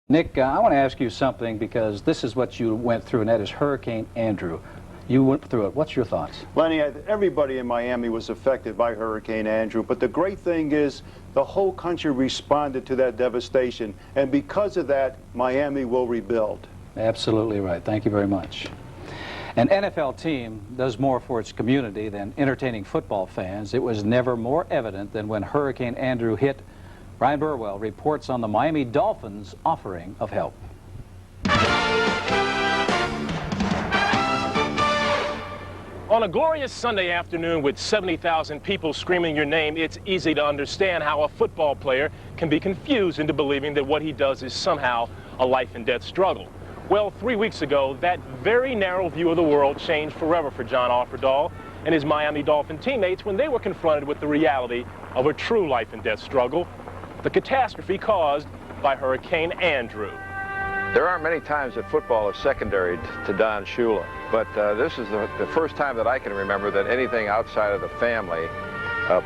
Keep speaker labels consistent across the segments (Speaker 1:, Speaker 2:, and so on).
Speaker 1: Nick, I want to ask you something because this is what you went through, and that is Hurricane Andrew. You went through it. What's your thoughts?
Speaker 2: Lenny, everybody in Miami was affected by Hurricane Andrew, but the great thing is the whole country responded to that devastation, and because of that, Miami will rebuild.
Speaker 1: Absolutely right. Thank you very much. An NFL team does more for its community than entertaining football fans. It was never more evident than when Hurricane Andrew hit. Brian Burwell reports on the Miami Dolphins' offering of help.
Speaker 3: On a glorious Sunday afternoon with 70,000 people screaming your name, it's easy to understand how a football player can be confused into believing that what he does is somehow a life and death struggle. Well, 3 weeks ago, that very narrow view of the world changed forever for John Offerdahl and his Miami Dolphin teammates when they were confronted with the reality of a true life and death struggle, the catastrophe caused by Hurricane Andrew.
Speaker 4: There aren't many times that football is secondary to Don Shula, but this is the first time that I can remember that anything outside of the family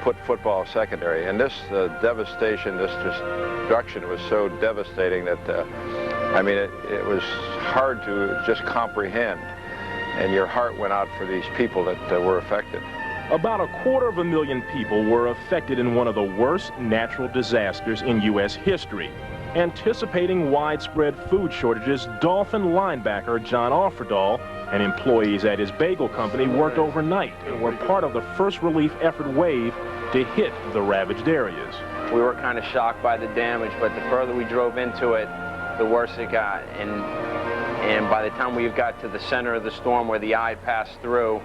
Speaker 4: put football secondary. And this devastation, this destruction was so devastating that, I mean, it was hard to just comprehend. And your heart went out for these people that were affected.
Speaker 3: About 250,000 people were affected in one of the worst natural disasters in U.S. history. Anticipating widespread food shortages, Dolphin linebacker John Offerdahl and employees at his bagel company worked overnight and were part of the first relief effort wave to hit the ravaged areas.
Speaker 5: We were kind of shocked by the damage, but the further we drove into it, the worse it got. And by the time we got to the center of the storm where the eye passed through,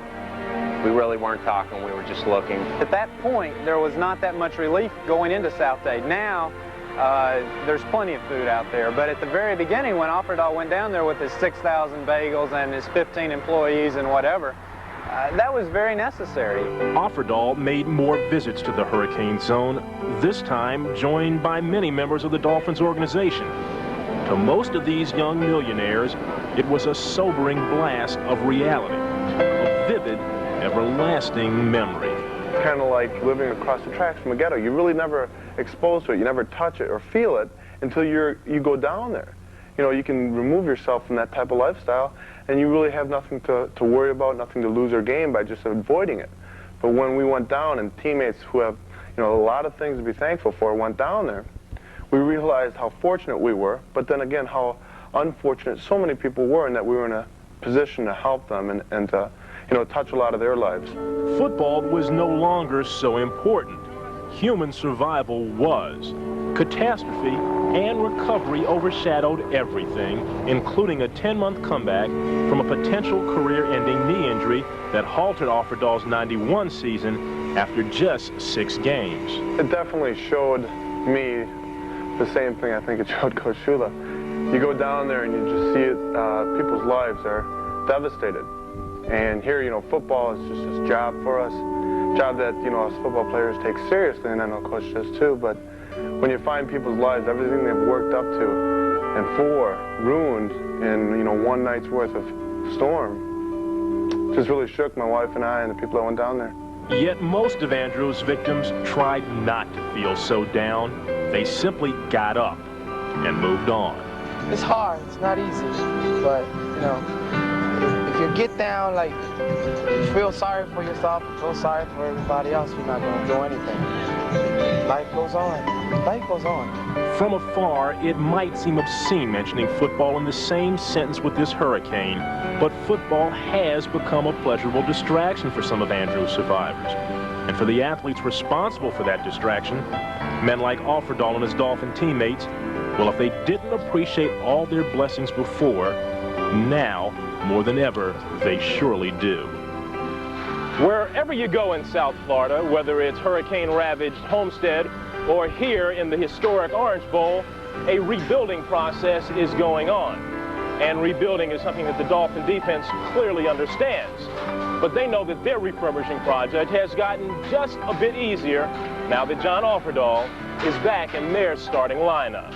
Speaker 5: we really weren't talking, we were just looking.
Speaker 6: At that point, there was not that much relief going into South Day. Now, there's plenty of food out there, but at the very beginning when Offerdahl went down there with his 6,000 bagels and his 15 employees and whatever, that was very necessary.
Speaker 3: Offerdahl made more visits to the hurricane zone, this time joined by many members of the Dolphins organization. To most of these young millionaires, it was a sobering blast of reality, a vivid, everlasting memory.
Speaker 7: Kind of like living across the tracks from a ghetto. You really never exposed to it, you never touch it or feel it until you go down there. You know, you can remove yourself from that type of lifestyle and you really have nothing to worry about, nothing to lose or gain by just avoiding it. But when we went down and teammates who have, you know, a lot of things to be thankful for went down there, we realized how fortunate we were, but then again how unfortunate so many people were, and that we were in a position to help them and to, you know, touch a lot of their lives.
Speaker 3: Football was no longer so important. Human survival was. Catastrophe and recovery overshadowed everything, including a 10-month comeback from a potential career-ending knee injury that halted Offerdahl's '91 season after just 6 games.
Speaker 7: It definitely showed me the same thing I think it showed Coach Shula. You go down there and you just see it, people's lives are devastated. And here, you know, football is just this job for us, job that, you know, us football players take seriously, and I know Coach does too, but when you find people's lives, everything they've worked up to and for, ruined in, you know, one night's worth of storm, just really shook my wife and I and the people that went down there.
Speaker 3: Yet most of Andrew's victims tried not to feel so down. They simply got up and moved on.
Speaker 8: It's hard, it's not easy, but, you know, if you get down, like, you feel sorry for yourself, you feel sorry for everybody else, you're not going to do anything. Life goes on. Life goes on.
Speaker 3: From afar, it might seem obscene mentioning football in the same sentence with this hurricane, but football has become a pleasurable distraction for some of Andrew's survivors. And for the athletes responsible for that distraction, men like Offerdahl and his Dolphin teammates, well, if they didn't appreciate all their blessings before, now, more than ever, they surely do. Wherever you go in South Florida, whether it's hurricane-ravaged Homestead or here in the historic Orange Bowl, a rebuilding process is going on. And rebuilding is something that the Dolphin defense clearly understands. But they know that their refurbishing project has gotten just a bit easier now that John Offerdahl is back in their starting lineup.